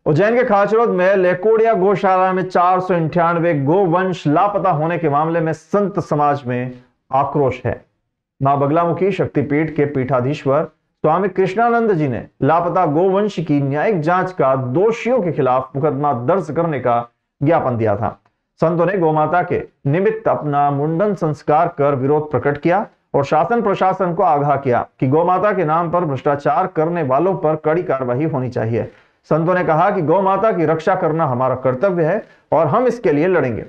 उज्जैन के खाचरोद में लेकोड़िया गौशाला में 498 गोवंश लापता होने के मामले में संत समाज में आक्रोश है। मां बगलामुखी शक्तिपीठ के पीठाधीश्वर स्वामी कृष्णानंद जी ने लापता गोवंश की न्यायिक जांच का दोषियों के खिलाफ मुकदमा दर्ज करने का ज्ञापन दिया था। संतों ने गौमाता के निमित्त अपना मुंडन संस्कार कर विरोध प्रकट किया और शासन प्रशासन को आगाह किया कि गौमाता के नाम पर भ्रष्टाचार करने वालों पर कड़ी कार्रवाई होनी चाहिए। संतों ने कहा कि गौमाता की रक्षा करना हमारा कर्तव्य है और हम इसके लिए लड़ेंगे।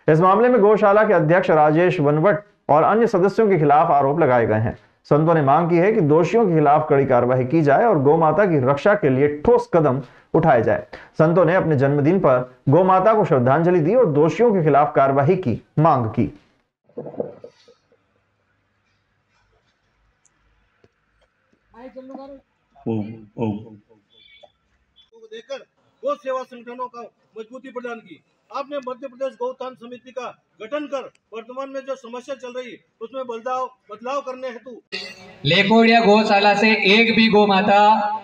इस मामले में गौशाला के अध्यक्ष राजेश वनवट और अन्य सदस्यों के खिलाफ आरोप लगाए गए हैं। संतों ने मांग की है कि दोषियों के खिलाफ कड़ी कार्रवाई की जाए और गौमाता की रक्षा के लिए ठोस कदम उठाए जाए। संतों ने अपने जन्मदिन पर गौमाता को श्रद्धांजलि दी और दोषियों के खिलाफ कार्रवाई की मांग की। देकर गौ सेवा संगठनों का मजबूती प्रदान की। आपने मध्य प्रदेश गौतान समिति का गठन कर वर्तमान में जो समस्या चल रही उसमें बदलाव करने हेतु लेकोड़िया गौशाला से एक भी गौ माता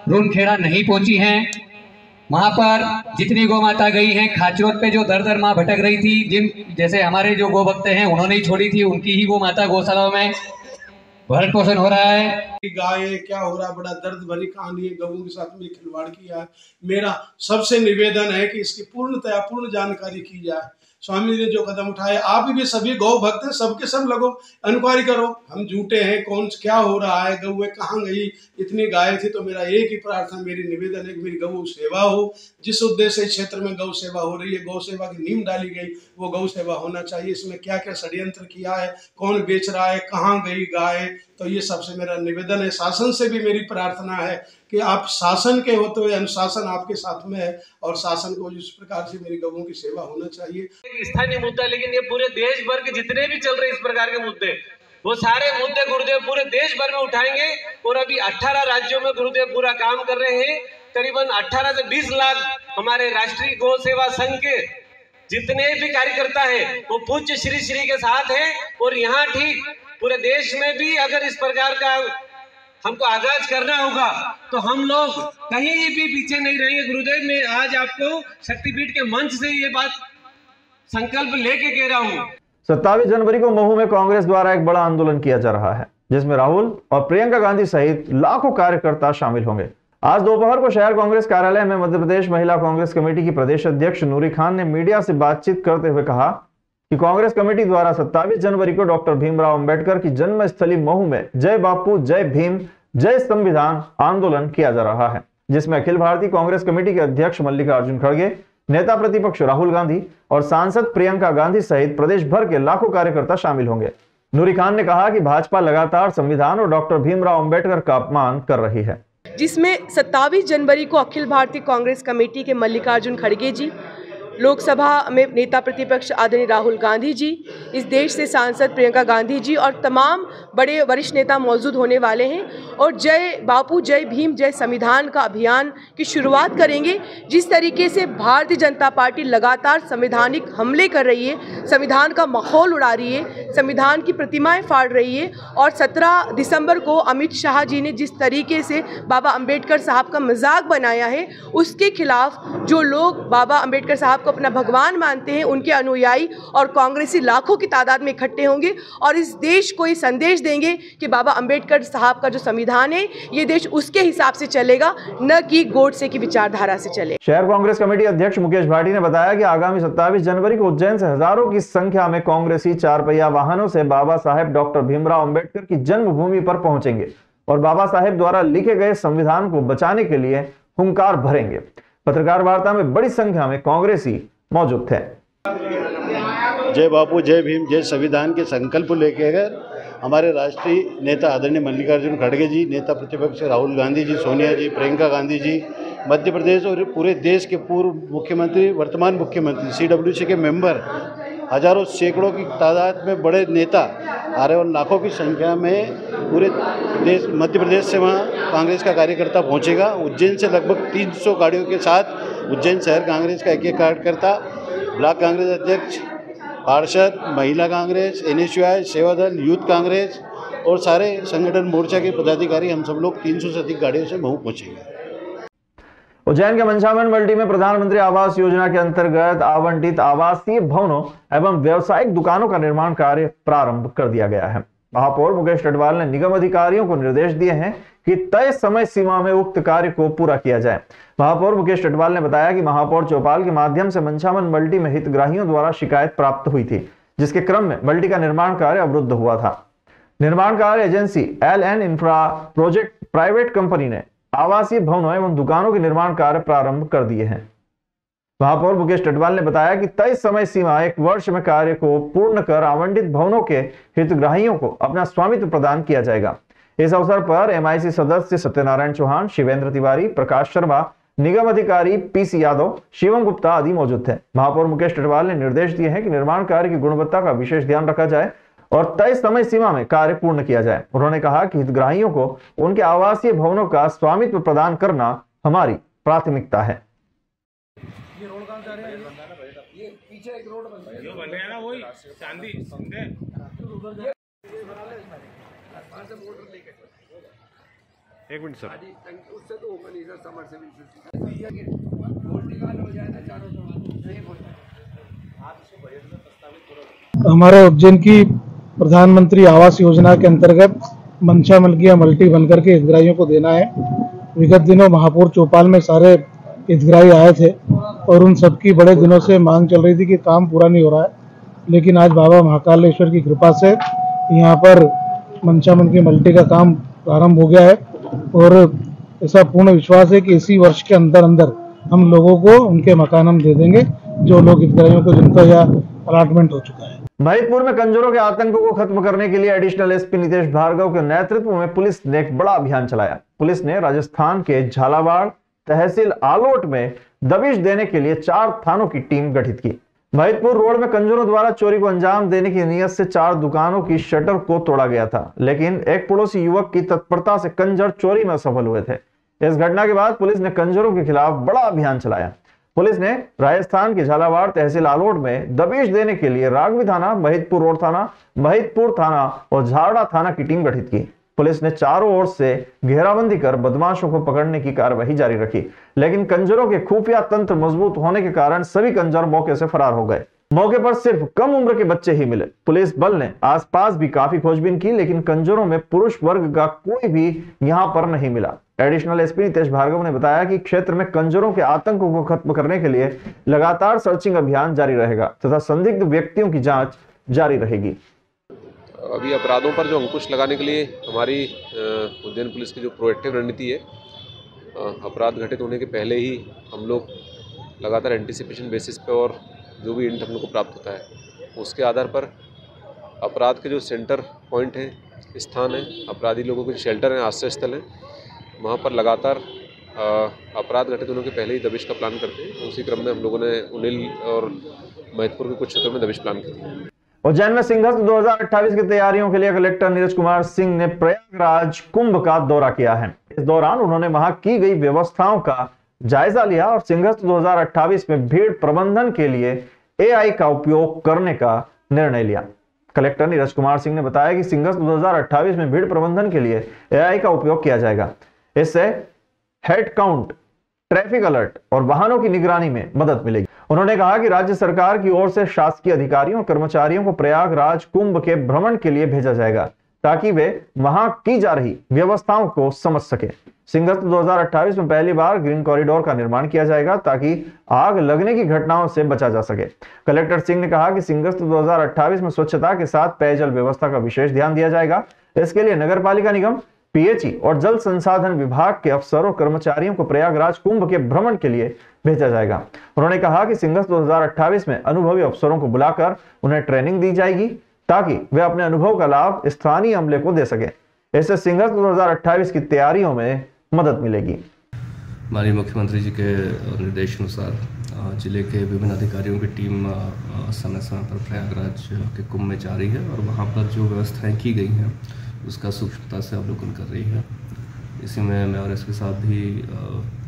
रूनखेड़ा नहीं पहुंची है। वहां पर जितनी गौ माता गई हैं, खाचरोद पे जो दर दर माँ भटक रही थी, जिन जैसे हमारे जो गौ भक्त हैं उन्होंने ही छोड़ी थी, उनकी ही गौ माता गौशालाओं में भरण पोषण हो रहा है। गाय क्या हो रहा है, बड़ा दर्द भरी कहानी है। गऊ के साथ में खिलवाड़ किया है। मेरा सबसे निवेदन है कि इसकी पूर्ण जानकारी की जाए। स्वामी जी ने जो कदम उठाए, आप भी सभी गौ भक्त हैं, सबके सब लगो इंक्वायरी करो। हम झूठे हैं, कौन क्या हो रहा है, गऊ कहाँ गई, इतनी गाय थी। तो मेरा एक ही प्रार्थना, मेरी निवेदन है कि मेरी गौ सेवा हो। जिस उद्देश्य क्षेत्र में गौ सेवा हो रही है, गौ सेवा की नींव डाली गई, वो गौ सेवा होना चाहिए। इसमें क्या क्या षड्यंत्र किया है, कौन बेच रहा है, कहाँ गई गाय, तो ये सबसे मेरा निवेदन है। शासन से भी मेरी प्रार्थना है कि आप शासन के होते हुए अनुशासन आपके साथ में है और शासन को जिस प्रकार से मेरी गौओं की सेवा होना चाहिए। स्थानीय मुद्दा, लेकिन ये पूरे देश भर के जितने भी चल रहे इस प्रकार के मुद्दे, वो सारे मुद्दे गुरुदेव पूरे देश भर में उठाएंगे। और अभी 18 राज्यों में गुरुदेव पूरा काम कर रहे हैं। करीबन 18 से 20 लाख हमारे राष्ट्रीय गौ सेवा संघ के जितने भी कार्यकर्ता है वो पूज्य श्री श्री के साथ है। और यहाँ ठीक पूरे देश में भी अगर इस प्रकार का हमको आगाज करना होगा तो हम लोग कहीं भी पीछे नहीं रहेंगे। गुरुदेव, मैं आज आपको शक्तिपीठ के मंच से ये बात संकल्प लेके कह रहा हूँ। 27 जनवरी को महू में कांग्रेस द्वारा एक बड़ा आंदोलन किया जा रहा है, जिसमें राहुल और प्रियंका गांधी सहित लाखों कार्यकर्ता शामिल होंगे। आज दोपहर को शहर कांग्रेस कार्यालय में मध्य प्रदेश महिला कांग्रेस कमेटी की प्रदेश अध्यक्ष नूरी खान ने मीडिया से बातचीत करते हुए कहा कि कांग्रेस कमेटी द्वारा 27 जनवरी को डॉक्टर भीमराव अंबेडकर की जन्मस्थली महू में जय बापू जय भीम जय संविधान आंदोलन किया जा रहा है, जिसमें अखिल भारतीय कांग्रेस कमेटी के अध्यक्ष मल्लिकार्जुन खड़गे, नेता प्रतिपक्ष राहुल गांधी और सांसद प्रियंका गांधी सहित प्रदेश भर के लाखों कार्यकर्ता शामिल होंगे। नूरी खान ने कहा कि भाजपा लगातार संविधान और डॉक्टर भीमराव अंबेडकर का अपमान कर रही है, जिसमें 27 जनवरी को अखिल भारतीय कांग्रेस कमेटी के मल्लिकार्जुन खड़गे जी, लोकसभा में नेता प्रतिपक्ष आदरणीय राहुल गांधी जी, इस देश से सांसद प्रियंका गांधी जी और तमाम बड़े वरिष्ठ नेता मौजूद होने वाले हैं और जय बापू जय भीम जय संविधान का अभियान की शुरुआत करेंगे। जिस तरीके से भारतीय जनता पार्टी लगातार संवैधानिक हमले कर रही है, संविधान का माहौल उड़ा रही है, संविधान की प्रतिमाएं फाड़ रही है और 17 दिसंबर को अमित शाह जी ने जिस तरीके से बाबा अम्बेडकर साहब का मजाक बनाया है, उसके खिलाफ जो लोग बाबा अम्बेडकर साहब को अपना भगवान मानते हैं, उनके अनुयायी और कांग्रेसी लाखों की तादाद में इकट्ठे होंगे और इस देश को ये संदेश देंगे कि बाबा अंबेडकर साहब का जो संविधान है, ये देश उसके हिसाब से चलेगा, न कि गोडसे की विचारधारा से चले। शहर कांग्रेस कमेटी अध्यक्ष मुकेश भाटी ने बताया कि आगामी 27 जनवरी को उज्जैन से हजारों की संख्या में कांग्रेसी 4 पहिया वाहनों से बाबा साहेब डॉक्टर भीमराव अंबेडकर की जन्मभूमि पर पहुंचेंगे और बाबा साहेब द्वारा लिखे गए संविधान को बचाने के लिए हुंकार भरेंगे। पत्रकार वार्ता में बड़ी संख्या में कांग्रेसी मौजूद थे। जय बापू जय भीम जय संविधान के संकल्प लेकर हमारे राष्ट्रीय नेता आदरणीय मल्लिकार्जुन खड़गे जी, नेता प्रतिपक्ष राहुल गांधी जी, सोनिया जी, प्रियंका गांधी जी, मध्य प्रदेश और पूरे देश के पूर्व मुख्यमंत्री, वर्तमान मुख्यमंत्री, CWC के मेंबर, हजारों सैकड़ों की तादाद में बड़े नेता आ रहे और लाखों की संख्या में पूरे देश मध्य प्रदेश से वहाँ कांग्रेस का कार्यकर्ता पहुँचेगा। उज्जैन से लगभग 300 गाड़ियों के साथ उज्जैन शहर कांग्रेस का एक कार्यकर्ता, ब्लॉक कांग्रेस अध्यक्ष, पार्षद, महिला कांग्रेस, NSUI, सेवा दल, यूथ कांग्रेस और सारे संगठन मोर्चा के पदाधिकारी, हम सब लोग 300 से अधिक गाड़ियों से महू पहुँचेंगे। उज्जैन के मंशावन मल्टी में प्रधानमंत्री आवास योजना के अंतर्गत आवंटित आवासीय भवनों एवं व्यावसायिक दुकानों का निर्माण कार्य प्रारंभ कर दिया गया है। महापौर मुकेश टटवाल ने निगम अधिकारियों को निर्देश दिए हैं कि तय समय सीमा में उक्त कार्य को पूरा किया जाए। महापौर मुकेश टटवाल ने बताया कि महापौर चौपाल के माध्यम से मंशावन मल्टी में हितग्राहियों द्वारा शिकायत प्राप्त हुई थी, जिसके क्रम में मल्टी का निर्माण कार्य अवरुद्ध हुआ था। निर्माण कार्य agency LN infra project private company ने आवासीय भवनों एवं दुकानों के निर्माण कार्य प्रारंभ कर दिए हैं। महापौर मुकेश टटवाल ने बताया कि तय समय सीमा 1 वर्ष में कार्य को पूर्ण कर आवंटित भवनों के हितग्राहियों को अपना स्वामित्व प्रदान किया जाएगा। इस अवसर पर MIC सदस्य सत्यनारायण चौहान, शिवेंद्र तिवारी, प्रकाश शर्मा, निगम अधिकारी PC यादव, शिवम गुप्ता आदि मौजूद थे। महापौर मुकेश टटवाल ने निर्देश दिए हैं कि निर्माण कार्य की गुणवत्ता का विशेष ध्यान रखा जाए और तय समय सीमा में कार्य पूर्ण किया जाए। उन्होंने कहा कि हितग्राहियों को उनके आवासीय भवनों का स्वामित्व प्रदान करना हमारी प्राथमिकता है। एक मिनट सर। हमारे उज्जैन की प्रधानमंत्री आवास योजना के अंतर्गत मंशा मलकिया मल्टी बनकर के हितग्राहियों को देना है। विगत दिनों महापौर चौपाल में सारे हितग्राही आए थे और उन सबकी बड़े दिनों से मांग चल रही थी कि काम पूरा नहीं हो रहा है, लेकिन आज बाबा महाकालेश्वर की कृपा से यहाँ पर मंशा मलकिया मल्टी का काम प्रारंभ हो गया है और ऐसा पूर्ण विश्वास है कि इसी वर्ष के अंदर अंदर हम लोगों को उनके मकान हम दे देंगे, जो लोग हितग्राहियों को जिनका यह अलॉटमेंट हो चुका है। महिदपुर में कंजरों के आतंक को खत्म करने के लिए एडिशनल SP नितेश भार्गव के नेतृत्व में पुलिस ने एक बड़ा अभियान चलाया। पुलिस ने राजस्थान के झालावाड़ तहसील आलोट में दबिश देने के लिए 4 थानों की टीम गठित की। महिदपुर रोड में कंजरों द्वारा चोरी को अंजाम देने की नीयत से 4 दुकानों की शटर को तोड़ा गया था, लेकिन एक पड़ोसी युवक की तत्परता से कंजर चोरी में सफल हुए थे। इस घटना के बाद पुलिस ने कंजरों के खिलाफ बड़ा अभियान चलाया। पुलिस ने राजस्थान के झालावाड़ तहसील आलोट में दबिश देने के लिए राघवी थाना, महिदपुर रोड थाना, महिदपुर थाना और झारड़ा थाना की टीम गठित की। पुलिस ने चारों ओर से घेराबंदी कर बदमाशों को पकड़ने की कार्रवाई जारी रखी, लेकिन कंजरों के खुफिया तंत्र मजबूत होने के कारण सभी कंजर मौके से फरार हो गए। मौके पर सिर्फ कम उम्र के बच्चे ही मिले। पुलिस बल ने आसपास भी काफी खोजबीन की, लेकिन कंजरों में पुरुष वर्ग का कोई भी यहां पर नहीं मिला। एडिशनल SP नितेश भार्गव ने बताया कि क्षेत्र में कंजरों के आतंक को खत्म करने के लिए लगातार सर्चिंग अभियान जारी रहेगा तथा संदिग्ध व्यक्तियों की जांच जारी रहेगी। अभी अपराधों पर जो अंकुश लगाने के लिए हमारी उज्जैन पुलिस की जो प्रोएक्टिव रणनीति है, अपराध घटित होने के पहले ही हम लोग लगातार एंटीसिपेशन बेसिस पे और जो भी इंट हम लोग को प्राप्त होता है उसके आधार पर अपराध के जो सेंटर पॉइंट है, स्थान है, अपराधी लोगों के शेल्टर हैं, आश्रय स्थल हैं, वहाँ पर लगातार अपराध घटित होने के पहले ही दबिश का प्लान करते हैं। उसी क्रम में हम लोगों ने उनिल और महिदपुर के कुछ क्षेत्रों में दबिश प्लान किया है। उज्जैन में सिंहस्थ 2028 की तैयारियों के लिए कलेक्टर नीरज कुमार सिंह ने प्रयागराज कुंभ का दौरा किया है। इस दौरान उन्होंने वहां की गई व्यवस्थाओं का जायजा लिया और सिंहस्थ 2028 में भीड़ प्रबंधन के लिए AI का उपयोग करने का निर्णय लिया। कलेक्टर नीरज कुमार सिंह ने बताया कि सिंहस्थ 2028 में भीड़ प्रबंधन के लिए AI का उपयोग किया जाएगा। इससे हेड काउंट, ट्रैफिक अलर्ट और वाहनों की निगरानी में मदद मिलेगी। उन्होंने कहा कि राज्य सरकार की ओर से शासकीय अधिकारियों और कर्मचारियों को प्रयागराज कुंभ के भ्रमण के लिए भेजा जाएगा ताकि वे वहां की जा रही व्यवस्थाओं को समझ सके। सिंहस्थ 2028 में पहली बार ग्रीन कॉरिडोर का निर्माण किया जाएगा ताकि आग लगने की घटनाओं से बचा जा सके। कलेक्टर सिंह ने कहा कि सिंहस्थ 2028 में स्वच्छता के साथ पेयजल व्यवस्था का विशेष ध्यान दिया जाएगा। इसके लिए नगर पालिका निगम, PHE और जल संसाधन विभाग के अफसरों और कर्मचारियों को प्रयागराज कुंभ के भ्रमण के लिए भेजा जाएगा। उन्होंने कहा कि सिंहस्थ 2028 में अनुभवी अफसरों को बुलाकर उन्हें ट्रेनिंग दी जाएगी ताकि वे अपने अनुभव का लाभ स्थानीय अमले को दे सके। इससे सिंहस्थ 2028 की तैयारियों में मदद मिलेगी। माननीय मुख्यमंत्री जी के निर्देशानुसार जिले के विभिन्न अधिकारियों की टीम समय समय पर प्रयागराज के कुंभ में जा रही है और वहाँ पर जो व्यवस्थाएं की गई हैं उसका सूक्ष्मता से अवलोकन कर रही है। इसी में मैं और इसके साथ भी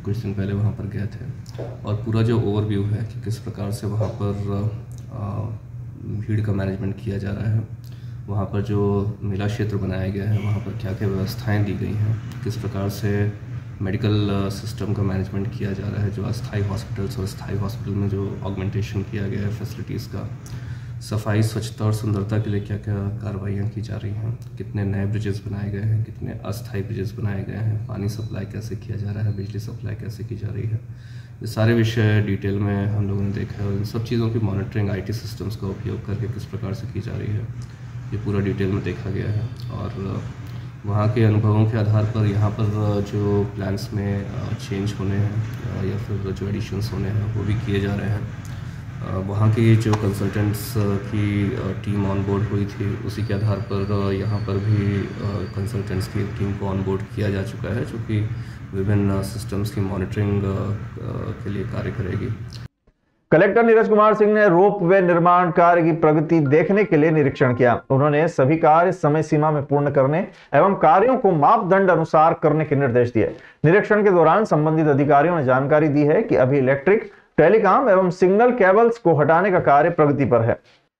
कुछ दिन पहले वहाँ पर गए थे और पूरा जो ओवरव्यू है कि किस प्रकार से वहाँ पर भीड़ का मैनेजमेंट किया जा रहा है, वहाँ पर जो मेला क्षेत्र बनाया गया है वहाँ पर क्या क्या व्यवस्थाएं दी गई हैं, किस प्रकार से मेडिकल सिस्टम का मैनेजमेंट किया जा रहा है, जो अस्थायी हॉस्पिटल्स और स्थायी हॉस्पिटल में जो ऑगमेंटेशन किया गया है फैसिलिटीज़ का, सफाई स्वच्छता और सुंदरता के लिए क्या क्या कार्रवाइयाँ की जा रही हैं, कितने नए ब्रिजेस बनाए गए हैं, कितने अस्थायी ब्रिजेस बनाए गए हैं, पानी सप्लाई कैसे किया जा रहा है, बिजली सप्लाई कैसे की जा रही है, ये सारे विषय डिटेल में हम लोगों ने देखा है। और इन सब चीज़ों की मॉनिटरिंग IT सिस्टम्स का उपयोग करके किस प्रकार से की जा रही है, ये पूरा डिटेल में देखा गया है। और वहाँ के अनुभवों के आधार पर यहाँ पर जो प्लान्स में चेंज होने हैं या फिर जो एडिशंस होने हैं वो भी किए जा रहे हैं। वहाँ की जो कंसल्टेंट्स की टीम ऑन बोर्ड हुई थी, उसी के आधार पर यहाँ पर भी कंसल्टेंट्स की टीम को ऑन बोर्ड किया जा चुका है, जो कि विभिन्न सिस्टम्स की मॉनिटरिंग के लिए कार्य करेगी। कलेक्टर नीरज कुमार सिंह ने रोपवे निर्माण कार्य की प्रगति देखने के लिए निरीक्षण किया। उन्होंने सभी कार्य समय सीमा में पूर्ण करने एवं कार्यों को मापदंड अनुसार करने के निर्देश दिए। निरीक्षण के दौरान संबंधित अधिकारियों ने जानकारी दी है कि अभी इलेक्ट्रिक, टेलीकॉम एवं सिग्नल केबल्स को हटाने का कार्य प्रगति पर है।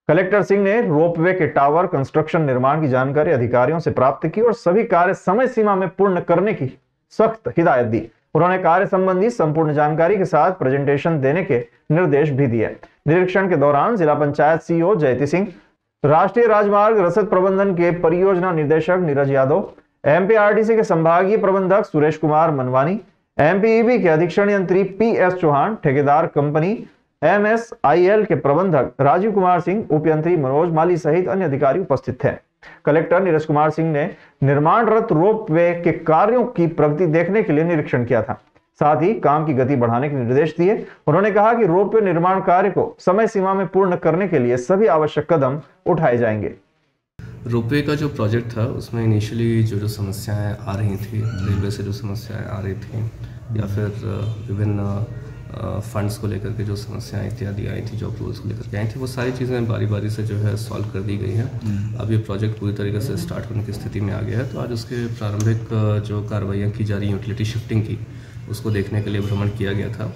कलेक्टर सिंह ने रोपवे के टावर कंस्ट्रक्शन निर्माण की जानकारी अधिकारियों से प्राप्त की और सभी कार्य समय सीमा में पूर्ण करने की सख्त हिदायत दी। उन्होंने कार्य संबंधी संपूर्ण जानकारी के साथ प्रेजेंटेशन देने के निर्देश भी दिए। निरीक्षण के दौरान जिला पंचायत CEO जयती सिंह, राष्ट्रीय राजमार्ग रसद प्रबंधन के परियोजना निदेशक नीरज यादव, MPRDC के संभागीय प्रबंधक सुरेश कुमार मनवानी, MPEB के अधीक्षण यंत्री PS चौहान, ठेकेदार कंपनी MSIL के प्रबंधक राजीव कुमार सिंह, उपयंत्री मनोज माली सहित अन्य अधिकारी उपस्थित थे। कलेक्टर नीरज कुमार सिंह ने निर्माणरत रोपवे के कार्यों की प्रगति देखने के लिए निरीक्षण किया था, साथ ही काम की गति बढ़ाने के निर्देश दिए। उन्होंने कहा कि रोपवे निर्माण कार्य को समय सीमा में पूर्ण करने के लिए सभी आवश्यक कदम उठाए जाएंगे। रोपवे का जो प्रोजेक्ट था उसमें इनिशियली जो समस्याएं आ रही थी, रेलवे से जो समस्याएं आ रही थी या फिर विभिन्न फंड्स को लेकर के जो समस्याएं इत्यादि आई थी, जो अप्रूवल्स को लेकर के आई थी, वो सारी चीज़ें बारी बारी से जो है सॉल्व कर दी गई हैं। अब ये प्रोजेक्ट पूरी तरीके से स्टार्ट होने की स्थिति में आ गया है। तो आज उसके प्रारंभिक जो कार्रवाइयाँ की जा रही हैं यूटिलिटी शिफ्टिंग की, उसको देखने के लिए भ्रमण किया गया था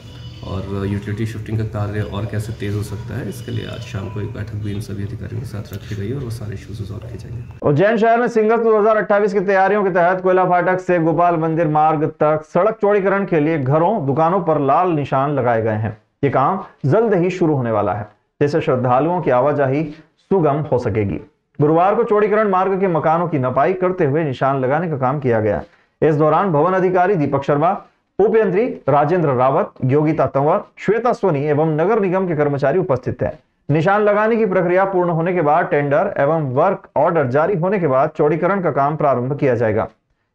और यूटिलिटी शिफ्टिंग का कार्य और कैसे तेज हो सकता है, इसके लिए आज शाम को एक बैठक भी इन सभी अधिकारियों के साथ रखी गई और वो सारे इश्यूज सॉल्व किए जाएंगे। उज्जैन शहर में सिंगल 2028 की तैयारियों के तहत कोयला फाटक से गोपाल मंदिर मार्ग तक सड़क चौड़ीकरण के लिए घरों, दुकानों पर लाल निशान लगाए गए हैं। ये काम जल्द ही शुरू होने वाला है, जिससे श्रद्धालुओं की आवाजाही सुगम हो सकेगी। गुरुवार को चौड़ीकरण मार्ग के मकानों की नपाई करते हुए निशान लगाने का काम किया गया। इस दौरान भवन अधिकारी दीपक शर्मा, उपयंत्री राजेंद्र रावत, योगिता तंवर, श्वेता सोनी एवं नगर निगम के कर्मचारी उपस्थित थे। निशान लगाने की प्रक्रिया पूर्ण होने के बाद टेंडर एवं वर्क ऑर्डर जारी होने के बाद चौड़ीकरण का काम प्रारंभ किया जाएगा।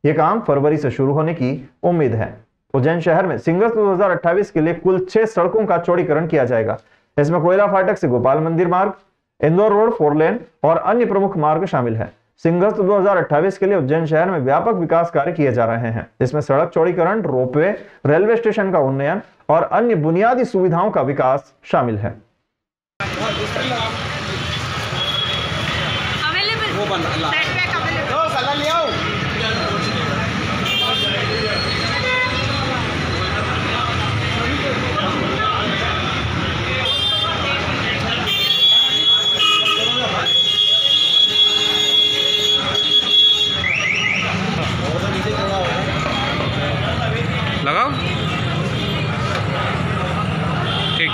यह काम फरवरी से शुरू होने की उम्मीद है। उज्जैन शहर में सिंगल 2028 के लिए कुल 6 सड़कों का चौड़ीकरण किया जाएगा। इसमें कोयला फाटक से गोपाल मंदिर मार्ग, इंदौर रोड 4 लेन और अन्य प्रमुख मार्ग शामिल है। सिंगल 2028 के लिए उज्जैन शहर में व्यापक विकास कार्य किए जा रहे हैं। इसमें सड़क चौड़ीकरण, रोपवे, रेलवे स्टेशन का उन्नयन और अन्य बुनियादी सुविधाओं का विकास शामिल है। लगाओ ठीक।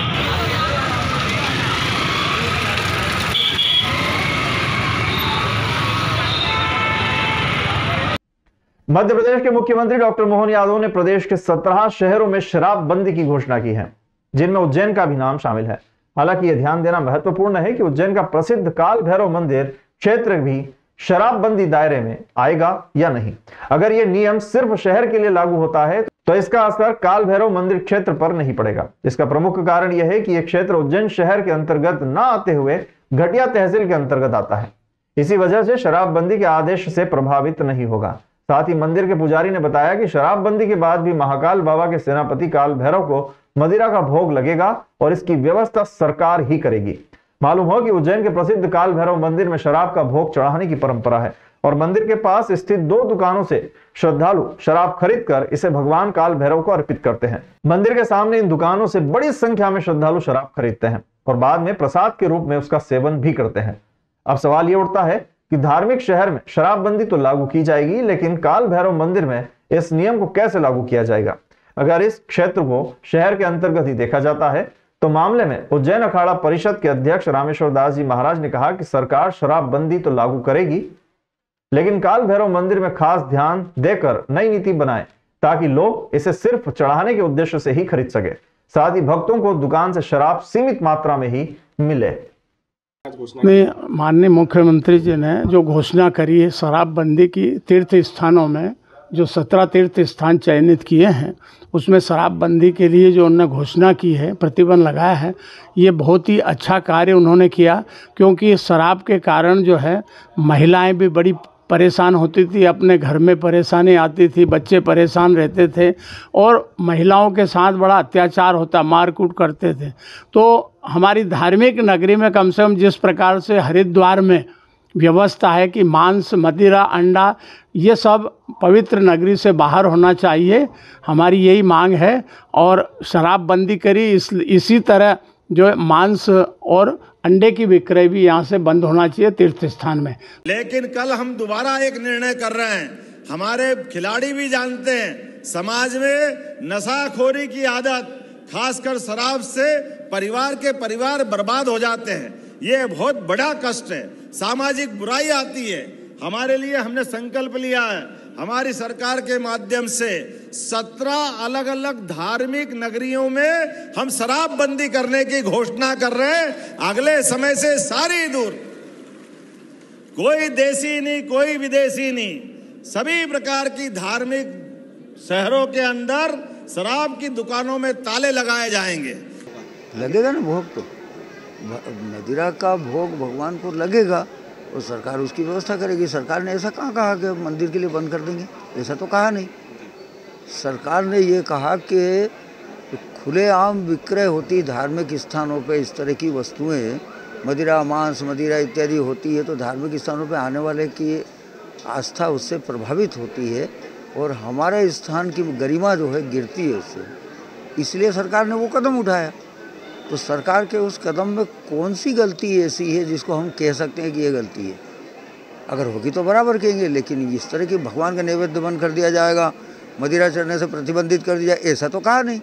मध्य प्रदेश के मुख्यमंत्री डॉक्टर मोहन यादव ने प्रदेश के 17 शहरों में शराबबंदी की घोषणा की है, जिनमें उज्जैन का भी नाम शामिल है। हालांकि यह ध्यान देना महत्वपूर्ण है कि उज्जैन का प्रसिद्ध काल भैरव मंदिर क्षेत्र भी शराबबंदी दायरे में आएगा या नहीं। अगर यह नियम सिर्फ शहर के लिए लागू होता है तो इसका असर काल भैरव मंदिर क्षेत्र पर नहीं पड़ेगा। इसका प्रमुख कारण यह है कि यह क्षेत्र उज्जैन शहर के अंतर्गत न आते हुए घटिया तहसील के अंतर्गत आता है। इसी वजह से शराबबंदी के आदेश से प्रभावित नहीं होगा। साथ ही मंदिर के पुजारी ने बताया कि शराबबंदी के बाद भी महाकाल बाबा के सेनापति काल भैरव को मदिरा का भोग लगेगा और इसकी व्यवस्था सरकार ही करेगी। मालूम हो कि उज्जैन के प्रसिद्ध काल भैरव मंदिर में शराब का भोग चढ़ाने की परंपरा है और मंदिर के पास स्थित 2 दुकानों से श्रद्धालु शराब खरीदकर इसे भगवान काल भैरव को अर्पित करते हैं। मंदिर के सामने इन दुकानों से बड़ी संख्या में श्रद्धालु शराब खरीदते हैं और बाद में प्रसाद के रूप में उसका सेवन भी करते हैं। अब सवाल यह उठता है कि धार्मिक शहर में शराबबंदी तो लागू की जाएगी, लेकिन काल भैरव मंदिर में इस नियम को कैसे लागू किया जाएगा? अगर इस क्षेत्र को शहर के अंतर्गत ही देखा जाता है तो मामले में उज्जैन अखाड़ा परिषद के अध्यक्ष रामेश्वर दास जी महाराज ने कहा कि सरकार शराबबंदी तो लागू करेगी, लेकिन काल भैरव मंदिर में खास ध्यान देकर नई नीति बनाए ताकि लोग इसे सिर्फ चढ़ाने के उद्देश्य से ही खरीद सके, साथ ही भक्तों को दुकान से शराब सीमित मात्रा में ही मिले। माननीय मुख्यमंत्री जी ने जो घोषणा करी है शराबबंदी की, तीर्थ स्थानों में जो 17 तीर्थ स्थान चयनित किए हैं उसमें शराबबंदी के लिए जो उन्होंने घोषणा की है, प्रतिबंध लगाया है, ये बहुत ही अच्छा कार्य उन्होंने किया। क्योंकि शराब के कारण जो है महिलाएं भी बड़ी परेशान होती थी, अपने घर में परेशानी आती थी, बच्चे परेशान रहते थे और महिलाओं के साथ बड़ा अत्याचार होता, मारकूट करते थे। तो हमारी धार्मिक नगरी में कम से कम जिस प्रकार से हरिद्वार में व्यवस्था है कि मांस, मदिरा, अंडा ये सब पवित्र नगरी से बाहर होना चाहिए, हमारी यही मांग है। और शराबबंदी करी, इसी तरह जो मांस और अंडे की विक्रय भी यहाँ से बंद होना चाहिए तीर्थ स्थान में। लेकिन कल हम दोबारा एक निर्णय कर रहे हैं, हमारे खिलाड़ी भी जानते हैं समाज में नशाखोरी की आदत, खासकर शराब से परिवार बर्बाद हो जाते हैं। ये बहुत बड़ा कष्ट है, सामाजिक बुराई आती है। हमारे लिए हमने संकल्प लिया है, हमारी सरकार के माध्यम से 17 अलग अलग धार्मिक नगरियों में हम शराबबंदी करने की घोषणा कर रहे हैं। अगले समय से सारी दूर, कोई देसी नहीं, कोई विदेशी नहीं, सभी प्रकार की धार्मिक शहरों के अंदर शराब की दुकानों में ताले लगाए जाएंगे। लगेगा ना भोग, तो मदिरा का भोग भगवान को लगेगा और सरकार उसकी व्यवस्था करेगी। सरकार ने ऐसा कहाँ कहा कि मंदिर के लिए बंद कर देंगे, ऐसा तो कहा नहीं। सरकार ने ये कहा कि खुलेआम विक्रय होती धार्मिक स्थानों पे इस तरह की वस्तुएं, मदिरा, मांस, मदिरा इत्यादि होती है तो धार्मिक स्थानों पे आने वाले की आस्था उससे प्रभावित होती है और हमारे स्थान की गरिमा जो है गिरती है उससे, इसलिए सरकार ने वो कदम उठाया। तो सरकार के उस कदम में कौन सी गलती ऐसी है जिसको हम कह सकते हैं कि ये गलती है? अगर होगी तो बराबर कहेंगे, लेकिन इस तरह की भगवान का नैवेद्य बंद कर दिया जाएगा, मदिरा चढ़ने से प्रतिबंधित कर दिया, ऐसा तो कहा नहीं।